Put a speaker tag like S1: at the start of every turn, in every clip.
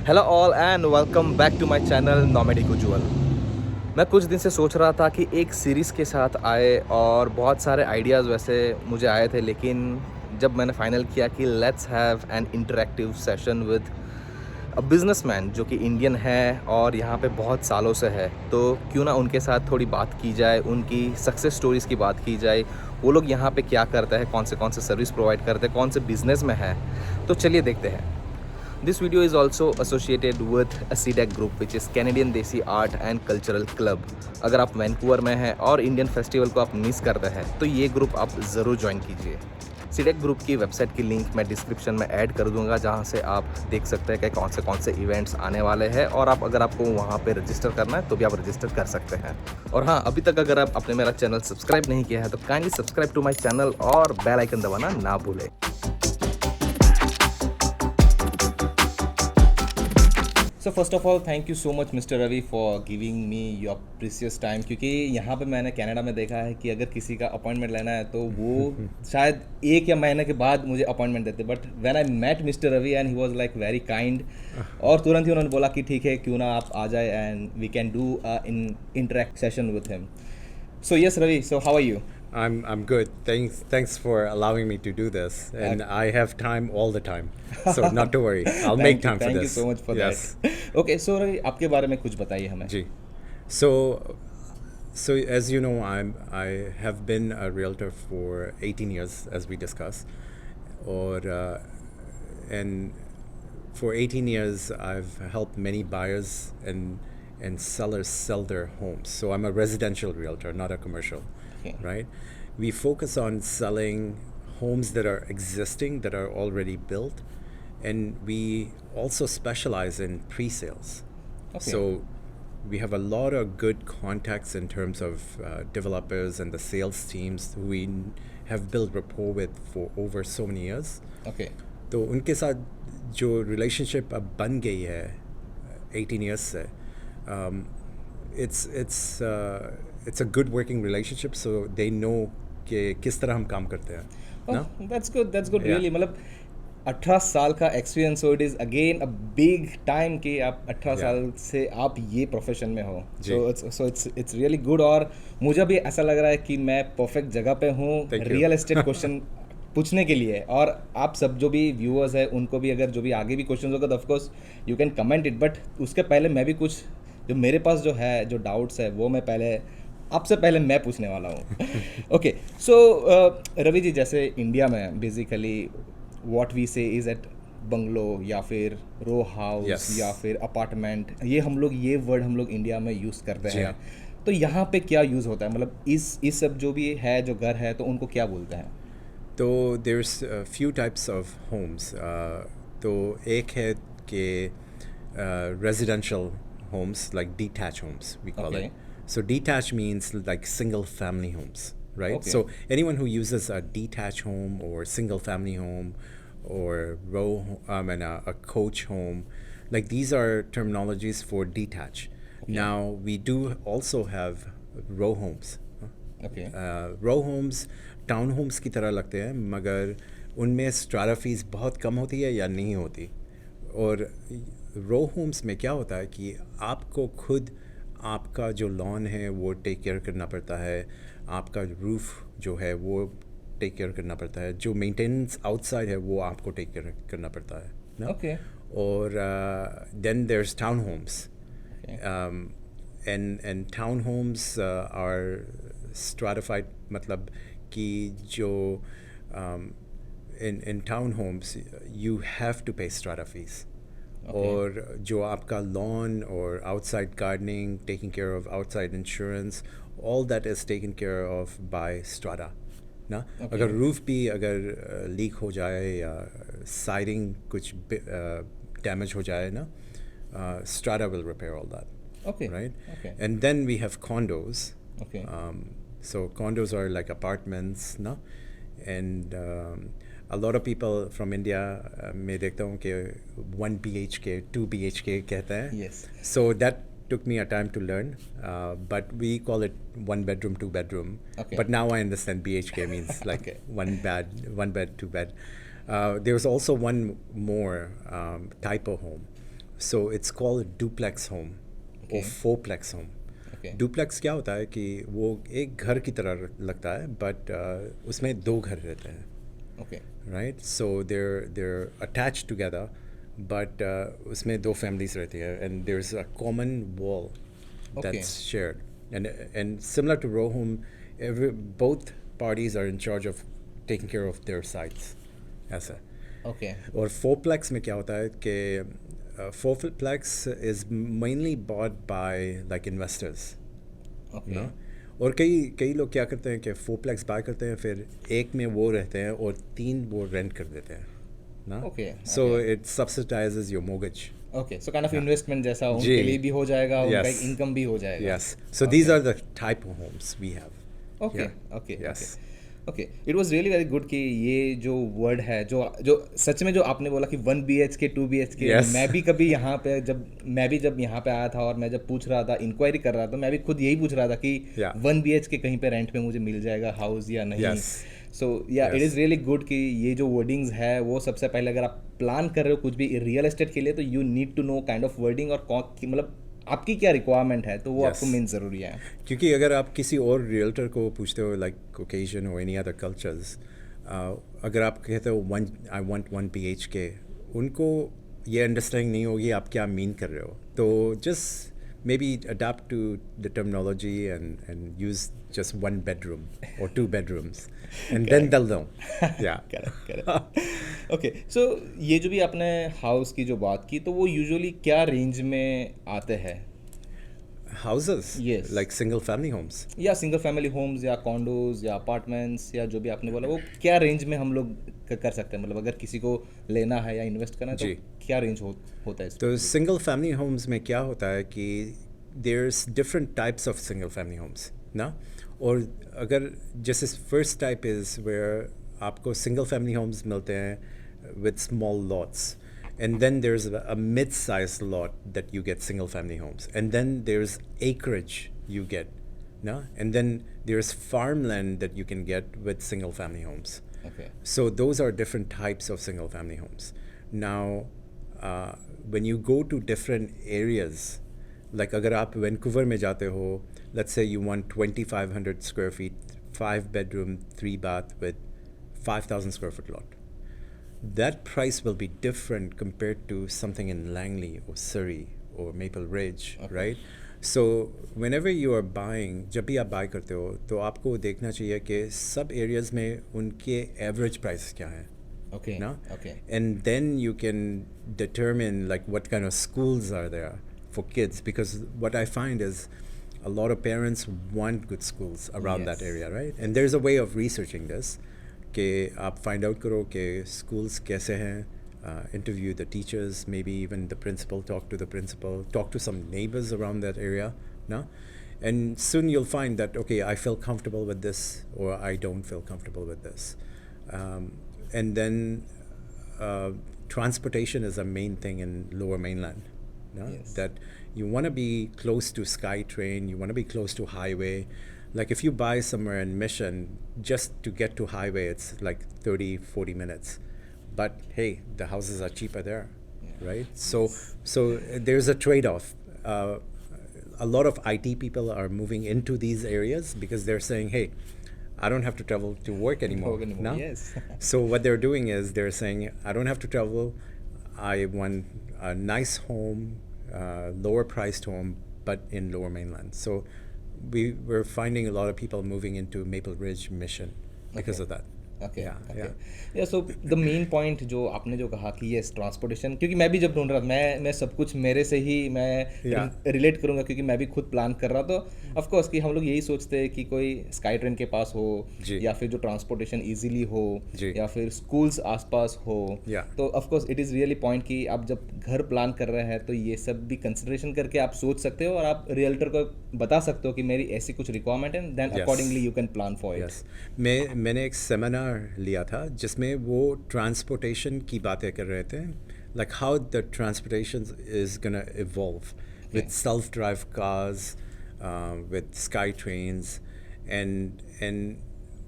S1: Hello all and welcome back to my channel नॉमेडी कुजुअल। मैं कुछ दिन से सोच रहा था कि एक सीरीज़ के साथ आए और बहुत सारे आइडियाज़ वैसे मुझे आए थे, लेकिन जब मैंने फाइनल किया कि let's have an interactive session with a businessman जो कि इंडियन है और यहाँ पे बहुत सालों से है, तो क्यों ना उनके साथ थोड़ी बात की जाए, उनकी सक्सेस स्टोरीज़ की बात की जाए। वो लोग यहाँ पे क्या करते हैं, कौन से सर्विस प्रोवाइड करते हैं, कौन से बिज़नेस में है। तो चलिए देखते हैं। This video is also associated with a Cdacc group which is Canadian Desi Art and Cultural Club। अगर आप वैंकूवर में हैं और इंडियन फेस्टिवल को आप मिस करते हैं तो ये ग्रुप आप ज़रूर ज्वाइन कीजिए। Cdacc ग्रुप की वेबसाइट की लिंक मैं डिस्क्रिप्शन में ऐड कर दूंगा, जहां से आप देख सकते हैं कि कौन से इवेंट्स आने वाले हैं, और आप अगर आपको वहां पे रजिस्टर करना है तो भी आप रजिस्टर कर सकते हैं। और हाँ, अभी तक अगर आप आपने मेरा चैनल सब्सक्राइब नहीं किया है तो kindly subscribe to my channel और बेल आइकन दबाना ना भूलें। So first of all thank you so much mister Ravi for giving me your precious time, क्योंकि यहाँ पे मैंने कनाडा में देखा है कि अगर किसी का अपॉइंटमेंट लेना है तो वो शायद एक या महीने के बाद मुझे अपॉइंटमेंट देते, but when I met mister Ravi and he was like very kind, और तुरंत ही उन्होंने बोला कि ठीक है, क्यों ना आप आ जाए and we can do in interact session with him. So yes Ravi, so how are you?
S2: I'm good. Thanks for allowing me to do this, and I have time all the time, so not to worry. I'll make time for
S1: thank you
S2: this.
S1: So much for
S2: Yes,
S1: that. Okay, so Ravi आपके बारे में कुछ बताइए हमें।
S2: G. So, so as you know, I have been a realtor for 18 years, as we discussed, or and for 18 years I've helped many buyers and sellers sell their homes. So I'm a residential realtor, not a commercial,
S1: Okay.
S2: right? We focus on selling homes that are existing, that are already built, and we also specialize in pre-sales.
S1: Okay.
S2: So we have a lot of good contacts in terms of developers and the sales teams who we have built rapport with for over so many years.
S1: Okay.
S2: तो उनके साथ जो relationship अब बन गई है 18 years से, it's a good working relationship, so they know कि किस तरह हम काम करते हैं ना।
S1: That's good
S2: Yeah.
S1: रियली। मतलब 18 साल का experience, so it is again a big time कि आप 18
S2: Yeah.
S1: साल से आप ये प्रोफेशन में हो।
S2: जी।
S1: सो इट्स रियली गुड, और मुझे भी ऐसा लग रहा है कि मैं परफेक्ट जगह पे हूँ
S2: Thank you.
S1: Real estate question पूछने के लिए। और आप सब जो भी व्यूअर्स हैं उनको भी अगर जो भी आगे भी क्वेश्चन होगा तो of course you can comment it, but उसके पहले मैं भी कुछ जो मेरे पास जो है, जो डाउट्स है, वो मैं पहले आपसे पहले मैं पूछने वाला हूँ। ओके, सो रवि जी, जैसे इंडिया में बेसिकली व्हाट वी से इज़ एट बंगलो या फिर रो हाउस
S2: Yes.
S1: या फिर अपार्टमेंट, ये वर्ड हम लोग इंडिया में यूज़ करते
S2: जी
S1: हैं।
S2: हाँ।
S1: तो यहाँ पे क्या यूज़ होता है, मतलब इस सब जो भी है, जो घर है, तो उनको क्या बोलते हैं?
S2: तो there's a few types of homes. तो एक है कि residential homes, like detached homes, we call
S1: Okay.
S2: it. So detached means like single family homes, right?
S1: Okay.
S2: So anyone who uses a detached home or single family home or a coach home, like these are terminologies for detached. Now we do also have row homes.
S1: Okay.
S2: Row homes town homes की तरह लगते हैं, मगर उनमें strata fees बहुत कम होती है या नहीं होती। और रो होम्स में क्या होता है कि आपको खुद आपका जो लॉन है वो टेक केयर करना पड़ता है, आपका रूफ जो है वो टेक केयर करना पड़ता है, जो मेंटेनेंस आउटसाइड है वो आपको टेक केयर करना पड़ता है ना।
S1: Okay.
S2: और then there is town homes, and townhomes are stratified, मतलब कि जो in townhomes you have to pay strata fees. और जो आपका lawn और outside gardening, taking care of outside insurance, all that is taken care of by strata ना। अगर roof भी अगर लीक हो जाए या साइडिंग कुछ डैमेज हो जाए ना, strata will repair all that.
S1: Okay.
S2: Right?
S1: Okay.
S2: And then we have condos.
S1: Okay.
S2: So condos are like apartments, no? And a lot of people from India मैं देखता हूँ कि 1 BHK, 2 BHK कहते हैं.
S1: Yes.
S2: So that took me a time to learn, but we call it 1 bedroom, 2 bedroom.
S1: Okay.
S2: But now I understand BHK means like
S1: Okay.
S2: 1 bed, 2 bed. There's also one more type of home, So it's called duplex home or
S1: Okay.
S2: fourplex home.
S1: Okay.
S2: Duplex क्या होता है कि वो एक घर की तरह लगता है बट उसमें दो घर रहते हैं,
S1: Okay.
S2: Right? So there attach together but उसमें दो फैमिलीज रहती है and there is a common wall
S1: Okay.
S2: that's shared. And similar to row home, both parties are in charge of taking care of their sites. ऐसा.
S1: Okay.
S2: और फोरप्लेक्स में क्या होता है कि fourplex is mainly bought by like investors,
S1: Okay.
S2: ना. और कई कई लोग क्या करते हैं कि फोरप्लेक्स बाय करते हैं, फिर एक में वो रहते हैं और तीन वो रेंट कर देते हैं, ना.
S1: Okay.
S2: So
S1: Okay.
S2: It subsidizes your mortgage.
S1: Okay, so kind of
S2: हाँ
S1: इन्वेस्टमेंट जैसा
S2: जी.
S1: उनके लिए भी हो जाएगा, उनका एक
S2: यस.
S1: इनकम भी हो जाएगा.
S2: Yes. So these
S1: okay.
S2: are the type of homes we have
S1: okay.
S2: here.
S1: Okay. Okay.
S2: Yes.
S1: Okay, it was really very good कि ये जो वर्ड है, जो जो सच में जो आपने बोला कि 1 BHK 2 BHK,
S2: Yes.
S1: मैं भी कभी यहाँ पे जब यहाँ पे आया था और मैं जब पूछ रहा था, इंक्वायरी कर रहा था, मैं भी खुद यही पूछ रहा था कि
S2: Yeah.
S1: 1 BHK कहीं पे रेंट पे मुझे मिल जाएगा हाउस या नहीं.
S2: Yes.
S1: सो या it is
S2: Yes.
S1: Really good कि ये जो वर्डिंग्स है वो सबसे पहले अगर आप प्लान कर रहे हो कुछ भी रियल एस्टेट के लिए, तो you need to know kind of wording और मतलब आपकी क्या रिक्वायरमेंट है, तो वो आपको
S2: Yes.
S1: मेन ज़रूरी है.
S2: क्योंकि अगर आप किसी और रियल्टर को पूछते हो लाइक Caucasian और एनी अदर कल्चर्स, अगर आप कहते हो वन आई वांट 1 BHK, उनको ये अंडरस्टैंडिंग नहीं होगी आप क्या मीन कर रहे हो. तो just maybe adapt to the terminology and use just 1 bedroom or 2 bedrooms and then they'll know. Yeah.
S1: Correct, correct. Okay, so ये जो भी आपने हाउस की जो बात की, तो वो यूजुअली क्या रेंज में आते हैं?
S2: Houses
S1: Yes.
S2: like single family homes.
S1: या सिंगल फैमिली होम्स या कॉन्डोज या अपार्टमेंट्स या जो भी आपने बोला, वो क्या रेंज में हम लोग कर सकते हैं? मतलब अगर किसी को लेना है या इन्वेस्ट करना है, तो
S2: जी.
S1: क्या रेंज होता है
S2: तो
S1: इसमें?
S2: सिंगल फैमिली होम्स में क्या होता है कि there's different types of single family homes, ना. और अगर जैसे फर्स्ट टाइप इज़ वेयर आपको सिंगल फैमिली होम्स मिलते हैं with small lots, and then there's a mid-sized lot that you get single family homes, and then there's acreage you get, no, and then there's farmland that you can get with single family homes.
S1: Okay.
S2: So those are different types of single family homes. Now, when you go to different areas, like अगर आप Vancouver में जाते हो, let's say you want 2,500 square feet, 5 bedroom, 3 bath with 5,000 square foot lot. That price will be different compared to something in Langley or Surrey or Maple Ridge,
S1: Okay.
S2: right? So whenever you are buying, जब भी आप buy करते हो, तो आपको देखना चाहिए कि सब areas में उनके average prices क्या हैं,
S1: okay.
S2: no?
S1: Okay.
S2: And then you can determine like what kind of schools are there for kids, because what I find is a lot of parents want good schools around that
S1: Yes.
S2: area, right? And there's a way of researching this कि आप find out करो कि schools कैसे हैं, interview the teachers, maybe even the principal, talk to the principal, talk to some neighbors around that area, no? And soon you'll find that, okay, I feel comfortable with this or I don't feel comfortable with this. And then transportation is a main thing in Lower Mainland, no?
S1: Yes.
S2: That you want to be close to SkyTrain, you want to be close to highway. Like if you buy somewhere in Mission, just to get to highway, it's like 30-40 minutes. But hey, the houses are cheaper there,
S1: Yeah.
S2: right? So there's a trade-off. A lot of IT people are moving into these areas because they're saying, hey, I don't have to travel to work anymore.
S1: Work anymore,
S2: No?
S1: yes.
S2: So what they're doing is they're saying, I don't have to travel. I want a nice home, lower priced home, but in Lower Mainland. So we're finding a lot of people moving into Maple Ridge Mission because
S1: Okay.
S2: of that.
S1: Okay.
S2: Yeah,
S1: okay.
S2: yeah.
S1: या so the main point जो आपने जो कहा कि yes transportation, क्योंकि मैं भी जब ढूंढ रहा था, मैं सब कुछ मेरे से ही मैं
S2: Yeah.
S1: रिलेट करूंगा, क्योंकि मैं भी खुद प्लान कर रहा, तो ऑफ कोर्स कि हम लोग यही सोचते हैं कि कोई स्काई ट्रेन के पास हो,
S2: जी.
S1: या फिर जो ट्रांसपोर्टेशन इजीली हो,
S2: जी.
S1: या फिर स्कूल्स आसपास हो.
S2: Yeah.
S1: तो of course it is really point कि आप जब घर प्लान कर रहे हैं, तो ये सब भी कंसिडरेशन करके आप सोच सकते हो और आप रियल्टर को बता सकते हो कि मेरी ऐसी कुछ रिक्वायरमेंट है, then
S2: Yes.
S1: Accordingly you can plan for it.
S2: Yes. मैंने एक सेमिनार लिया था जिसमें वो ट्रांसपोर्टेशन की बातें कर रहे थे, like how the transportation is gonna evolve with self-drive cars, with sky trains, and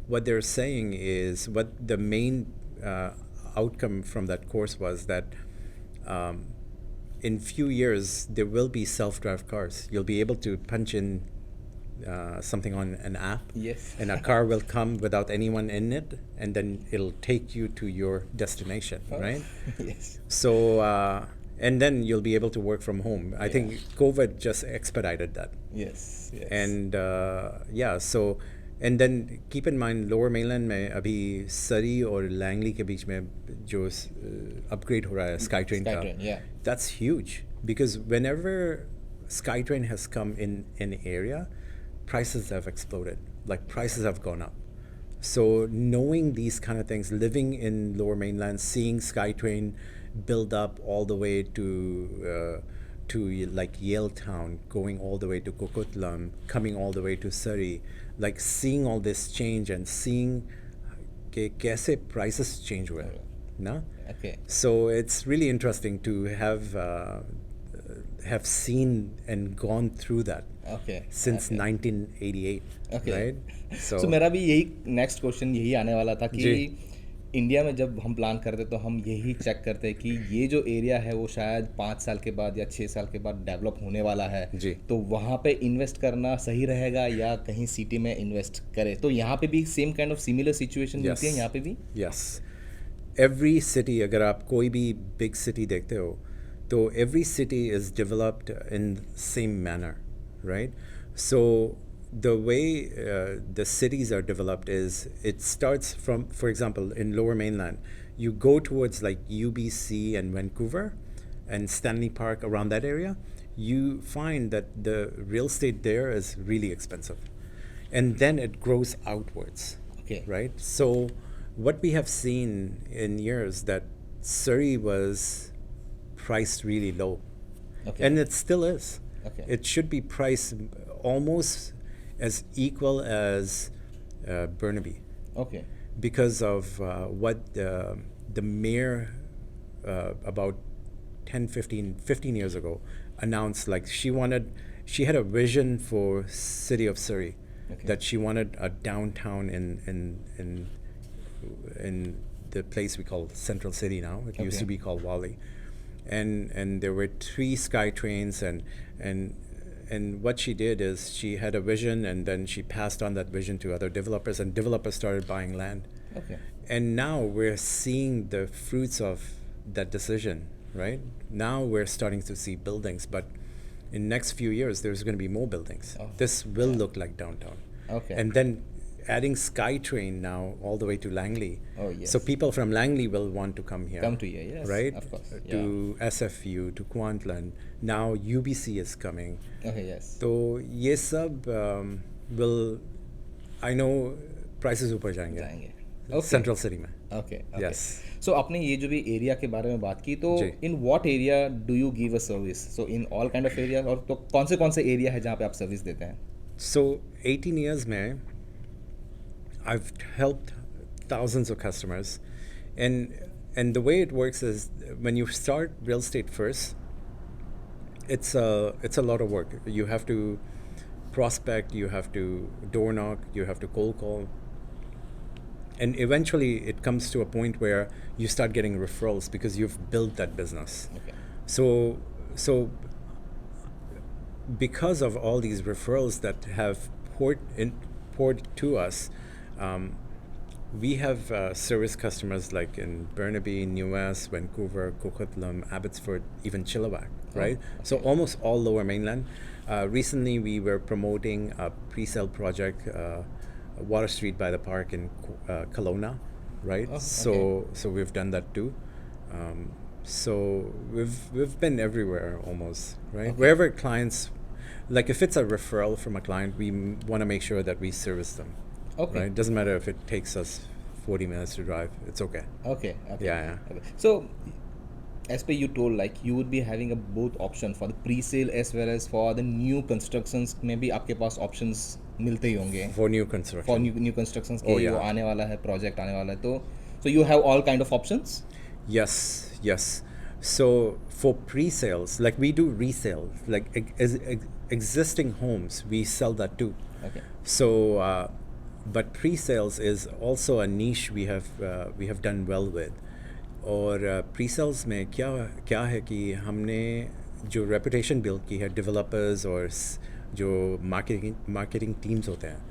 S2: what they're saying is what the main outcome from that course was that in few years there will be self-drive cars. You'll be able to punch in something on an app,
S1: Yes.
S2: and a car will come without anyone in it, and then it'll take you to your destination, right?
S1: Yes.
S2: So, and then you'll be able to work from home. I think COVID just expedited that.
S1: Yes. Yes.
S2: And yeah, so and then keep in mind lower mainland में अभी सरी और Langley के बीच में जो upgrade हो रहा है SkyTrain का,
S1: SkyTrain, yeah.
S2: that's huge because whenever SkyTrain has come in an area, prices have exploded. Like prices have gone up. So knowing these kind of things, living in lower mainland, seeing SkyTrain build up all the way to like Yale Town, going all the way to Kokotlam, coming all the way to Surrey, like seeing all this change and seeing कि कैसे prices change हुए, ना?
S1: Okay.
S2: So it's really interesting to have seen and gone through that
S1: Okay.
S2: since
S1: Okay.
S2: 1988,
S1: Okay.
S2: right?
S1: So मेरा भी यही next question यही आने वाला था कि
S2: जी।
S1: इंडिया में जब हम प्लान करते तो हम यही चेक करते कि ये जो एरिया है वो शायद 5 साल के बाद या 6 साल के बाद डेवलप होने वाला है,
S2: जी।
S1: तो वहाँ पे इन्वेस्ट करना सही रहेगा या कहीं सिटी में इन्वेस्ट करें, तो यहाँ पे भी same kind of similar situation मिलती है यहाँ पे भी.
S2: Yes. Every city, अगर आप कोई भी big city देखते हो, तो every city is developed in same manner, right? So the way the cities are developed is it starts from, for example, in Lower Mainland, you go towards like UBC and Vancouver and Stanley Park, around that area, you find that the real estate there is really expensive. And then it grows outwards,
S1: Okay.
S2: right? So what we have seen in years that Surrey was priced really low.
S1: Okay.
S2: And it still is.
S1: Okay.
S2: It should be priced almost as equal as Burnaby
S1: Okay.
S2: because of what the mayor about 15 years ago announced. Like she had a vision for city of Surrey,
S1: Okay.
S2: that she wanted a downtown in the place we call Central City now. It used
S1: Okay.
S2: to be called Wally. And there were 3 sky trains and what she did is she had a vision and then she passed on that vision to other developers, and developers started buying land.
S1: Okay.
S2: And now we're seeing the fruits of that decision, right? Now we're starting to see buildings, but in next few years there's going to be more buildings.
S1: Oh,
S2: This will look like downtown.
S1: Okay.
S2: And then adding SkyTrain now all the way to Langley.
S1: Oh, yes.
S2: So people from Langley will want to come here.
S1: Come to here, yes,
S2: Right?
S1: of course,
S2: To SFU, to Kwantland. Now UBC is coming.
S1: Okay, yes.
S2: तो ये सब will, I know prices ऊपर जाएंगे.
S1: जाएंगे. Okay.
S2: Central City में.
S1: Okay. Okay.
S2: Yes.
S1: So आपने ये जो भी एरिया के बारे में बात की, तो
S2: जी.
S1: in what area do you give a service? So in all kind of areas, और तो कौन से एरिया है जहाँ पे आप सर्विस देते हैं?
S2: So 18 years में I've helped thousands of customers, and the way it works is when you start real estate first, it's a lot of work. You have to prospect, you have to door knock, you have to cold call, and eventually it comes to a point where you start getting referrals because you've built that business.
S1: Okay.
S2: So because of all these referrals that have poured to us, we have service customers like in Burnaby, New West, Vancouver, Coquitlam, Abbotsford, even Chilliwack, right?
S1: Okay.
S2: So almost all Lower Mainland. Recently, we were promoting a pre-sale project, Water Street by the Park in Kelowna, right?
S1: Oh,
S2: So we've done that too. So we've been everywhere almost, right?
S1: Okay.
S2: Wherever clients, like if it's a referral from a client, we want to make sure that we service them.
S1: Okay.
S2: Right? Doesn't matter if it takes us 40 minutes to drive. It's okay.
S1: Okay. Okay.
S2: Yeah.
S1: Okay. So, as per you told, like you would be having a both option for the pre-sale as well as for the new constructions. Maybe आपके पास options मिलते ही होंगे.
S2: For new construction.
S1: For new constructions के
S2: Oh, yeah.
S1: जो आने वाला है project आने वाला है, तो so you have all kind of options.
S2: Yes. So for pre-sales, like we do resale, like existing homes, we sell that too.
S1: Okay.
S2: So, but pre-sales is also a niche we have done well with. और pre sales में क्या क्या है कि हमने जो reputation build की है डेवलपर्स और जो मार्केटिंग टीम्स होते हैं,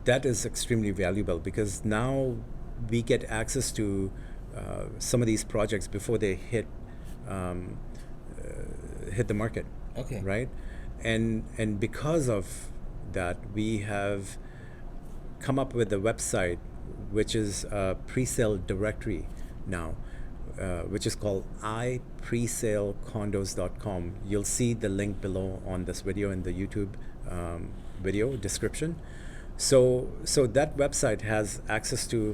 S2: that is extremely valuable because now we get access to some of these projects before they hit the market,
S1: Okay.
S2: right? And because of that, we have come up with a website which is a pre-sale directory now, which is called ipresalecondos.com. You'll see the link below on this video in the YouTube video description. So that website has access to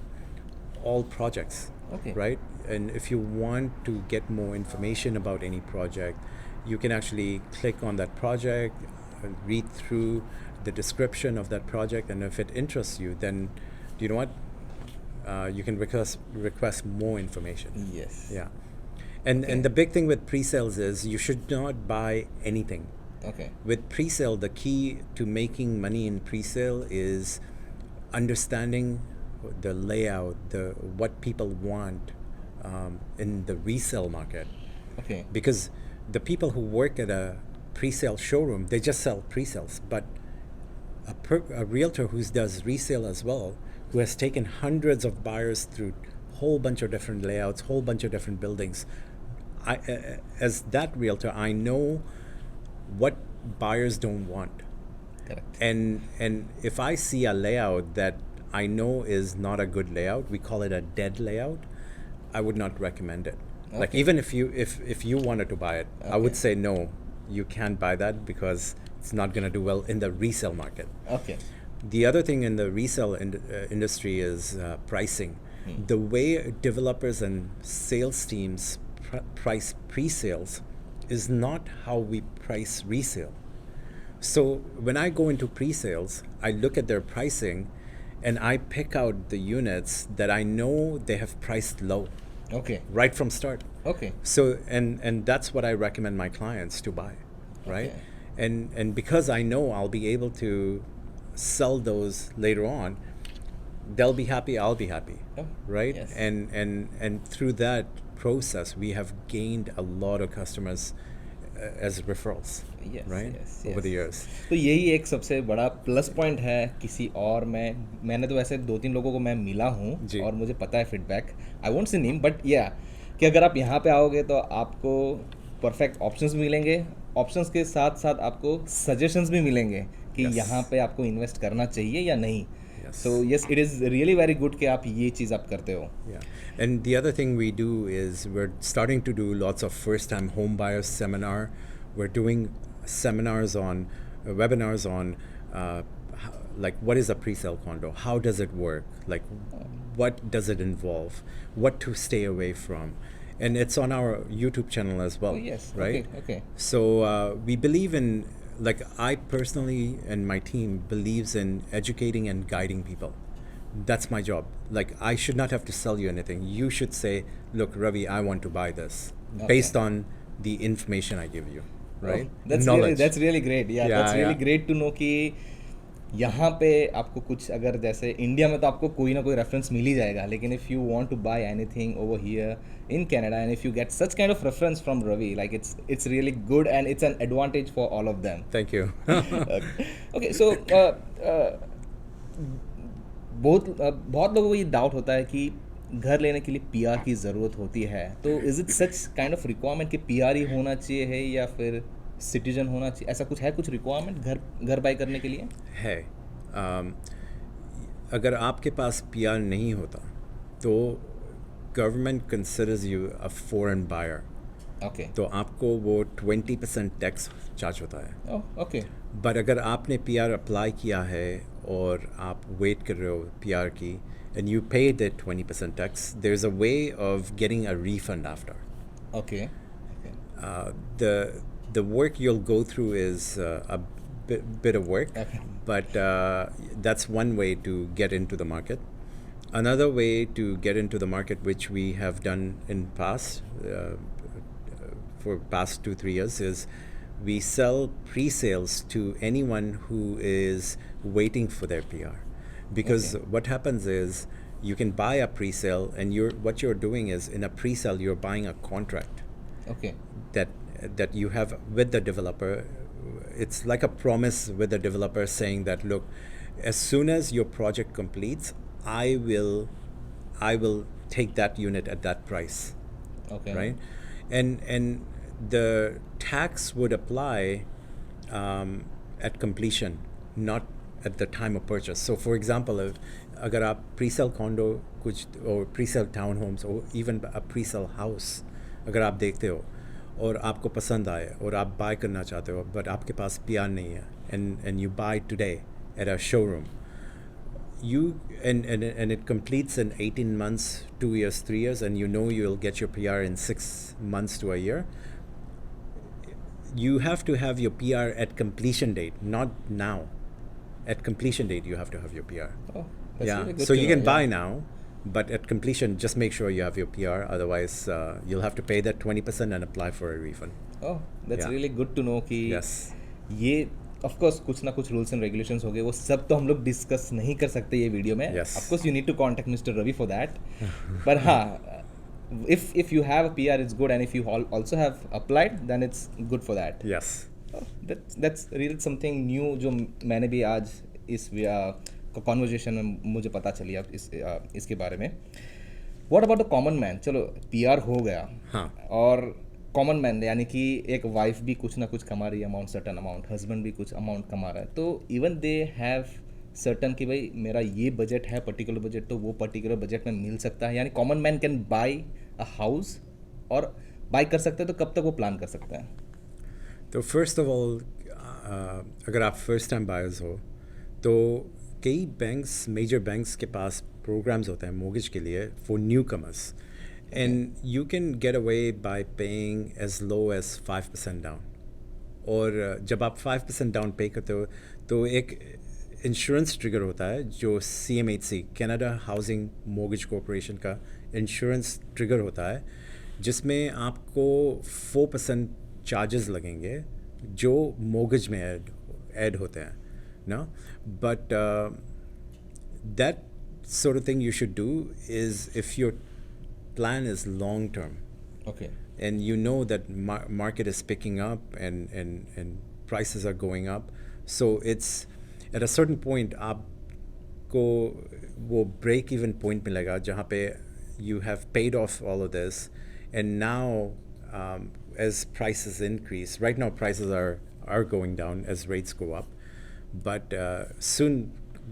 S2: all projects.
S1: Okay.
S2: Right? And if you want to get more information about any project, you can actually click on that project, read through the description of that project, and if it interests you, then you know what? You can request more information.
S1: Yes.
S2: Yeah. And the big thing with pre-sales is you should not buy anything.
S1: Okay.
S2: With pre-sale, the key to making money in pre-sale is understanding the layout, what people want in the resale market.
S1: Okay.
S2: Because the people who work at a pre-sale showroom, they just sell pre-sales. But a realtor who does resale as well, who has taken hundreds of buyers through a whole bunch of different layouts, whole bunch of different buildings, as that realtor, I know what buyers don't want.
S1: Correct.
S2: And if I see a layout that I know is not a good layout, we call it a dead layout, I would not recommend it. Like
S1: Okay.
S2: even if you wanted to buy it, I would
S1: Okay.
S2: say no, you can't buy that because it's not going to do well in the resale market.
S1: Okay.
S2: The other thing in the resale industry is pricing. The way developers and sales teams price pre-sales is not how we price resale. So when I go into pre-sales, I look at their pricing and I pick out the units that I know they have priced low
S1: Okay.
S2: right from start.
S1: Okay.
S2: So and that's what I recommend my clients to buy, right?
S1: Okay.
S2: And because I know I'll be able to sell those later on, they'll be happy, I'll be happy,
S1: Oh,
S2: right?
S1: yes.
S2: And through that process, we have gained a lot of customers as referrals,
S1: Yes,
S2: right?
S1: yes,
S2: Over the
S1: yes.
S2: years.
S1: तो यही एक सबसे बड़ा plus point है किसी और मैंने तो वैसे 2-3 लोगों को मैं मिला हूँ
S2: जी।
S1: और मुझे पता है feedback, I won't say name but या कि अगर आप यहाँ पे आओगे तो आपको परफेक्ट ऑप्शंस मिलेंगे, ऑप्शंस के साथ साथ आपको सजेशंस भी मिलेंगे कि
S2: Yes.
S1: यहाँ पे आपको इन्वेस्ट करना चाहिए या नहीं.
S2: Yes.
S1: So yes it is really very good कि आप ये चीज़ आप करते हो.
S2: Yeah. And the other thing we do is we're starting to do lots of first-time home buyers seminar. We're doing seminars on, webinars on, like what is a pre-sale condo? How does it work? Like what does it involve? What to stay away from? And it's on our YouTube channel as well.
S1: Oh, yes.
S2: Right?
S1: Okay, okay.
S2: So we believe in, like I personally and my team believes in educating and guiding people. That's my job. Like I should not have to sell you anything. You should say, look, Ravi, I want to buy this based on the information I give you, right?
S1: That's really great. Yeah,
S2: Yeah,
S1: that's really
S2: yeah.
S1: great to know कि यहाँ पे आपको कुछ अगर जैसे India में तो आपको कोई ना कोई रेफरेंस मिल ही जाएगा, लेकिन if you want to buy anything over here in Canada and if you get such kind of reference from Ravi, like it's really good and it's an advantage for all of them.
S2: Thank you.
S1: Okay so बहुत लोगों को ये doubt होता है कि घर लेने के लिए पीआर की ज़रूरत होती है, तो is it such kind of requirement कि पीआर ही होना चाहिए है या फिर सिटीजन होना चाहिए, ऐसा कुछ है, कुछ रिक्वायरमेंट घर बाय करने के लिए?
S2: है. अगर आपके पास पीआर नहीं होता तो government considers you a foreign buyer.
S1: Okay.
S2: तो आपको वो 20% टैक्स चार्ज होता है.
S1: Oh okay.
S2: बट अगर आपने पीआर अप्लाई किया है और आप वेट कर रहे हो पीआर की and you pay the 20% tax, there's a way of getting a refund after.
S1: Okay.
S2: The work you'll go through is a bit of work,
S1: Okay.
S2: but that's one way to get into the market. Another way to get into the market, which we have done in past for past 2-3 years, is we sell pre-sales to anyone who is waiting for their PR. Because
S1: Okay.
S2: what happens is You can buy a pre-sale, and what you're doing is, in a pre-sale, you're buying a contract
S1: Okay.
S2: that you have with the developer. It's like a promise with the developer saying that, look, as soon as your project completes, I will take that unit at that price,
S1: Okay.
S2: right? And the tax would apply at completion, not at the time of purchase. So for example, अगर आप pre-sale condo कुछ और pre-sale townhomes or even a pre-sale house अगर आप देखते हो और आपको पसंद आए और आप बाय करना चाहते हो, बट आपके पास पीआर नहीं है, and you buy today at a showroom, you and it completes in 18 months, 2 years, 3 years, and you know you'll get your PR in 6 months to a year. You have to have your PR at completion date, not now. At completion date, you have to have your PR.
S1: Oh, that's
S2: Yeah,
S1: really good
S2: so
S1: to
S2: you
S1: know.
S2: can
S1: Yeah.
S2: buy now, but at completion, just make sure you have your PR. Otherwise, you'll have to pay that 20% and apply for a refund.
S1: Oh, that's
S2: Yeah.
S1: really good to know कि
S2: Yes.
S1: ये of course कुछ ना कुछ rules and regulations हो गए, वो सब तो हम लोग डिस्कस नहीं कर सकते ये वीडियो में.
S2: Yes.
S1: Of course you need to contact mister Ravi for that. पर हाँ, if you have a PR, it's good, and if you also have applied, then it's good for that.
S2: Yes.
S1: That's really something new जो मैंने भी आज इस conversation में मुझे पता चली अब इसके बारे में. What about the common man? चलो PR हो गया.
S2: हाँ.
S1: और कॉमन मैन यानी कि एक वाइफ भी कुछ ना कुछ कमा रही है, अमाउंट, सर्टन अमाउंट, हस्बैंड भी कुछ अमाउंट कमा रहा है, तो इवन दे हैव सर्टन कि भाई मेरा ये बजट है, पर्टिकुलर बजट, तो वो पर्टिकुलर बजट में मिल सकता है. यानी common man can buy a house, और बाय कर सकते हैं तो कब तक वो प्लान कर सकते हैं?
S2: तो फर्स्ट ऑफ ऑल, अगर आप फर्स्ट टाइम बायर्स हो तो कई बैंक्स, मेजर बैंक्स के पास प्रोग्राम्स होते हैं मॉर्गेज के लिए for newcomers, and you can get away by paying as low as 5% down. और जब आप 5% डाउन पे करते हो तो एक इंश्योरेंस ट्रिगर होता है जो CMHC, Canada housing mortgage corporation का इंश्योरेंस ट्रिगर होता है, जिसमें आपको 4% चार्जेस लगेंगे जो मॉर्गेज में ऐड होते हैं ना. But that sort of thing you should do is, if your plan is long term,
S1: Okay.
S2: and you know that market is picking up and prices are going up, so it's at a certain point आपको वो break even point मिलेगा जहाँ पे you have paid off all of this, and now as prices increase, right now prices are going down as rates go up, but soon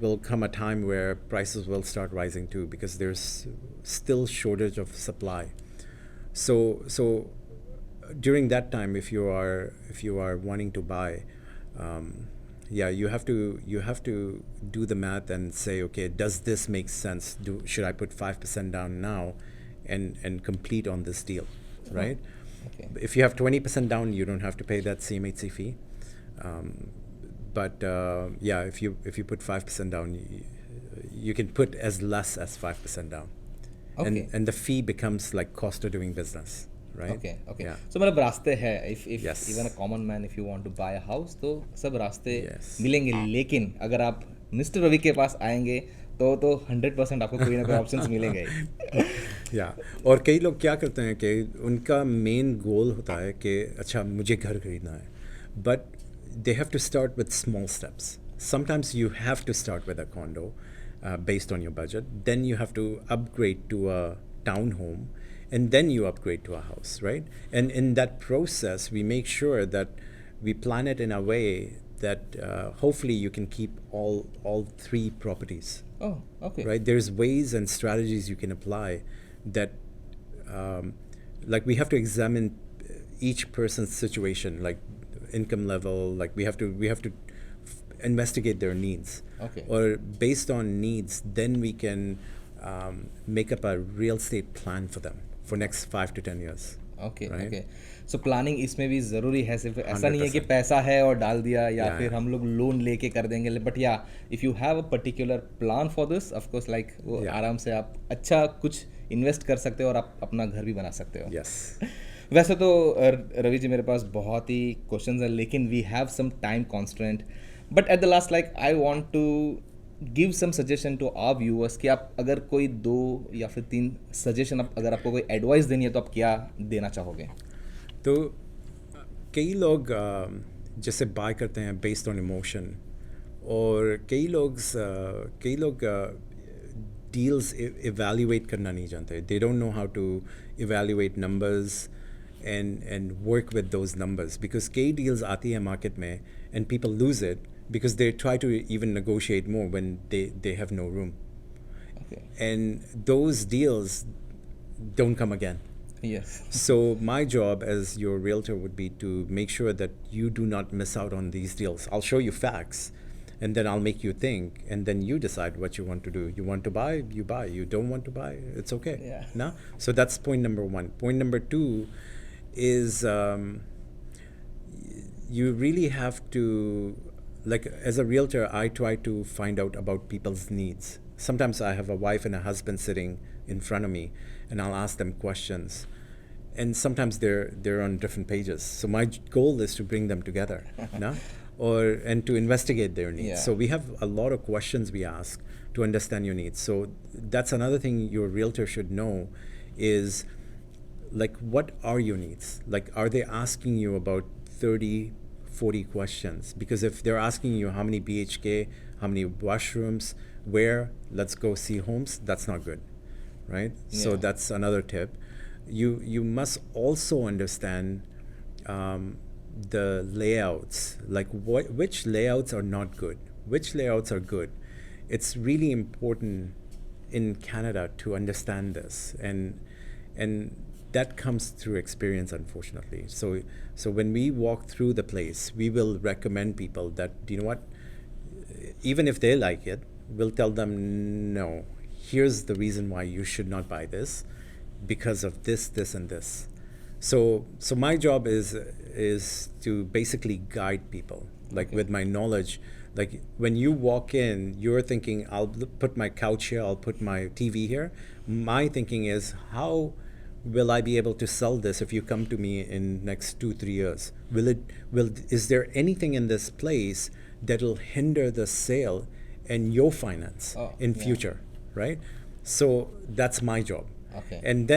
S2: will come a time where prices will start rising too, because there's still shortage of supply. So during that time, if you are wanting to buy, you have to do the math and say, okay, does this make sense? Should I put 5% down now and complete on this deal, right?
S1: Okay.
S2: If you have 20% down, you don't have to pay that CMHC fee. But if you put 5% down, you can put as less as 5% down.
S1: Okay.
S2: And the fee becomes like cost of doing business, right?
S1: Okay.
S2: Yeah.
S1: So मतलब रास्ते हैं, if
S2: Yes.
S1: even a common man, if you want to buy a house, तो सब रास्ते
S2: Yes.
S1: मिलेंगे. लेकिन अगर आप मिस्टर रवि के पास आएंगे तो 100% आपको कोई ना कोई ऑप्शंस मिलेंगे ही.
S2: या और कई लोग क्या करते हैं कि उनका मेन गोल होता है कि अच्छा मुझे घर खरीदना है, but they have to start with small steps. Sometimes you have to start with a condo based on your budget. Then you have to upgrade to a townhome, and then you upgrade to a house, right? And in that process, we make sure that we plan it in a way that hopefully you can keep all three properties.
S1: Oh, okay.
S2: Right? There's ways and strategies you can apply that, like we have to examine each person's situation, like income level, like we have to investigate their needs.
S1: Okay.
S2: Or based on needs, then we can make up a real estate plan for them for next 5 to 10 years.
S1: Okay.
S2: Right?
S1: Okay. So planning इसमें भी ज़रूरी है. सिर्फ ऐसा नहीं है कि
S2: 100%.
S1: पैसा है और डाल दिया, या
S2: Yeah,
S1: फिर
S2: yeah.
S1: हम लोग लोन लेके कर देंगे. बट या if you have a particular plan for this, of course like वो
S2: Yeah.
S1: आराम से आप अच्छा कुछ इन्वेस्ट कर सकते हो और आप अपना घर भी बना सकते हो.
S2: Yes.
S1: वैसे तो रवि जी मेरे पास बहुत ही क्वेश्चंस हैं, लेकिन we have some time constant. But at the last, like I want to give some suggestion to our viewers कि आप अगर कोई 2 या फिर 3 सजेशन अगर आपको कोई एडवाइस देनी है तो आप क्या देना चाहोगे?
S2: तो कई लोग जैसे बाय करते हैं बेस्ड ऑन इमोशन, और कई लोग डील्स इवैल्यूएट करना नहीं जानते. They don't know how to evaluate numbers and work with those numbers, because key deals आती है market में and people lose it because they try to even negotiate more when they have no room,
S1: Okay.
S2: and those deals don't come again.
S1: Yes.
S2: So my job as your realtor would be to make sure that you do not miss out on these deals. I'll show you facts, and then I'll make you think, and then you decide what you want to do. You want to buy, you buy. You don't want to buy, it's okay.
S1: Yeah.
S2: No? So that's point number one. Point number two is you really have to, like, as a realtor, I try to find out about people's needs. Sometimes I have a wife and a husband sitting in front of me, and I'll ask them questions, and sometimes they're on different pages, so my goal is to bring them together. No? And to investigate their needs.
S1: Yeah.
S2: So we have a lot of questions we ask to understand your needs. So that's another thing your realtor should know is, like, what are your needs? Like, are they asking you about 30, 40 questions? Because if they're asking you how many BHK, how many washrooms, where, let's go see homes, that's not good, right? So
S1: Yeah.
S2: that's another tip. You must also understand the layouts, like which layouts are not good, which layouts are good. It's really important in Canada to understand this, and that comes through experience, unfortunately. So when we walk through the place, we will recommend people that, you know what, even if they like it, we'll tell them, no, here's the reason why you should not buy this, because of this, this, and this. So my job is to basically guide people, like,
S1: Okay.
S2: with my knowledge. Like, when you walk in, you're thinking, I'll put my couch here, I'll put my TV here. My thinking is, how will I be able to sell this if you come to me in next 2-3 years? Is there anything in this place that'll hinder the sale and your finance in
S1: Yeah.
S2: future, right? So that's my job.
S1: Okay.
S2: And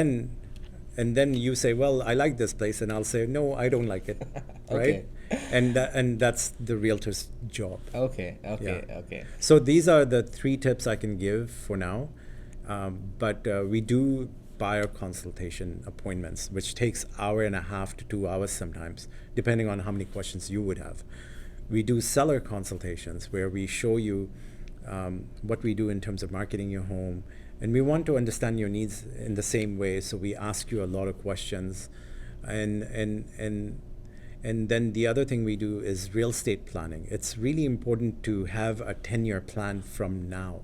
S2: then you say, well, I like this place, and I'll say, no, I don't like it, right?
S1: Okay.
S2: And that's the realtor's job.
S1: Okay. Okay.
S2: Yeah.
S1: Okay.
S2: So these are the 3 tips I can give for now. But we do buyer consultation appointments, which takes hour and a half to 2 hours sometimes, depending on how many questions you would have. We do seller consultations, where we show you what we do in terms of marketing your home, and we want to understand your needs in the same way. So we ask you a lot of questions, and then the other thing we do is real estate planning. It's really important to have a 10-year plan from now,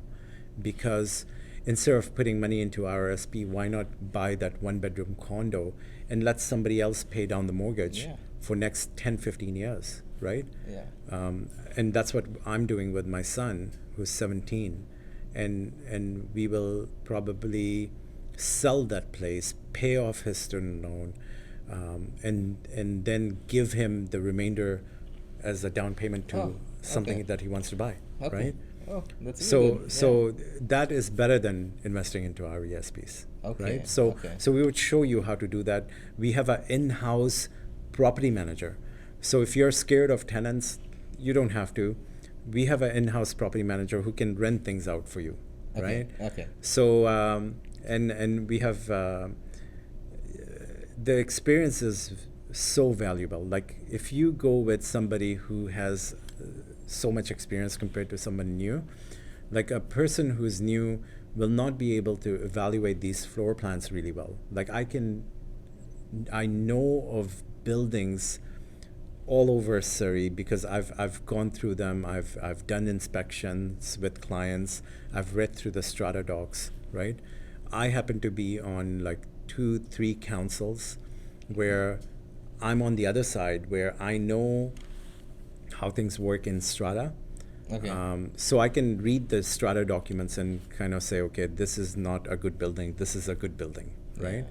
S2: because instead of putting money into RSP, why not buy that 1-bedroom condo and let somebody else pay down the mortgage for next 10-15 years, right?
S1: Yeah.
S2: And that's what I'm doing with my son, who's 17, and we will probably sell that place, pay off his student loan, and then give him the remainder as a down payment to something that he wants to buy, right?
S1: Oh, that's
S2: So
S1: really good.
S2: so that is better than investing into our ESPs,
S1: Okay,
S2: right? So
S1: okay.
S2: so we would show you how to do that. We have an in-house property manager. So if you're scared of tenants, you don't have to. We have an in-house property manager who can rent things out for you,
S1: Okay,
S2: right?
S1: okay.
S2: So and we have the experience is so valuable. Like, if you go with somebody who has so much experience compared to someone new, like, a person who's new will not be able to evaluate these floor plans really well. Like, I know of buildings all over Surrey because I've gone through them. I've done inspections with clients. I've read through the strata docs, right? I happen to be on like 2-3 councils where I'm on the other side, where I know how things work in strata.
S1: Okay.
S2: So I can read the strata documents and kind of say, okay, this is not a good building, this is a good building, right?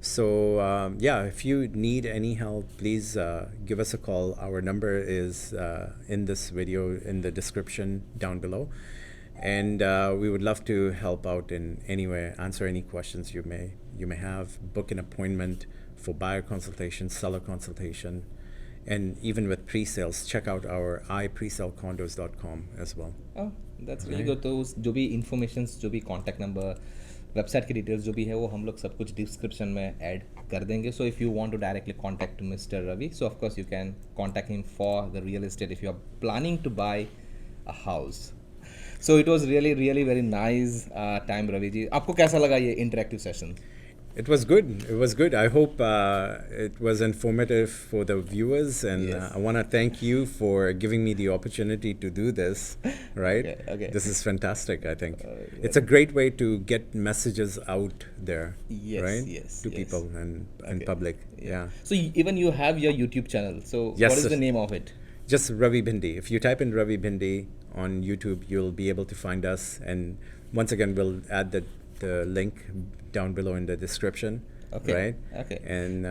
S2: So yeah, if you need any help, please give us a call. Our number is in this video, in the description down below. And we would love to help out in any way, answer any questions you may have, book an appointment for buyer consultation, seller consultation, and even with pre-sales, check out our ipresellcondos.com as well.
S1: Oh, that's really
S2: Right.
S1: good. तो जो भी informations, जो भी contact number, website की details जो भी है वो हम लोग सब कुछ डिस्क्रिप्शन में ऐड कर देंगे. So if you want to directly contact mister Ravi, so of course you can contact him for the real estate if you are planning to buy a house. So it was really really very nice time Ravi ji. आपको कैसा लगा ये interactive session?
S2: It was good. It was good. I hope it was informative for the viewers, and
S1: Yes.
S2: I want to thank you for giving me the opportunity to do this. Right?
S1: Okay.
S2: This is fantastic. I think it's a great way to get messages out there.
S1: Yes,
S2: Right?
S1: yes,
S2: To
S1: yes.
S2: people and
S1: Okay.
S2: public. Yeah.
S1: So even you have your YouTube channel. So
S2: Yes,
S1: what is
S2: sir.
S1: the name of it?
S2: Just Ravi Bhindi. If you type in Ravi Bhindi on YouTube, you'll be able to find us. And once again, we'll add the link down below in the description.
S1: Okay.
S2: Right?
S1: Okay.
S2: And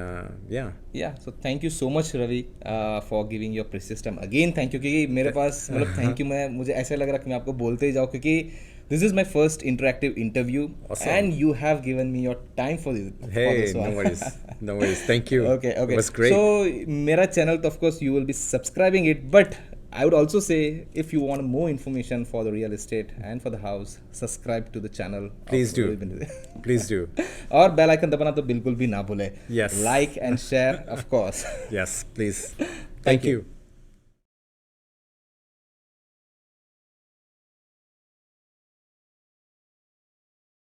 S2: yeah.
S1: Yeah, so thank you so much Ravi for giving your precious time. Again thank you, क्योंकि मेरे पास मतलब thank you, मुझे ऐसा लग रहा कि मैं आपको बोलते ही जाऊँ, क्योंकि this is my first interactive interview.
S2: Awesome.
S1: And you have given me your time for this.
S2: Hey,
S1: for this one.
S2: no worries. No worries. Thank you.
S1: Okay.
S2: It was great.
S1: So मेरा channel तो of course you will be subscribing it, but I would also say if you want more information for the real estate and for the house, subscribe to the channel.
S2: Please do. Please do.
S1: और bell icon दबाना तो बिल्कुल भी ना भूले.
S2: Yes.
S1: Like and share, of course.
S2: Yes, please.
S1: Thank
S2: Thank
S1: you.
S2: you.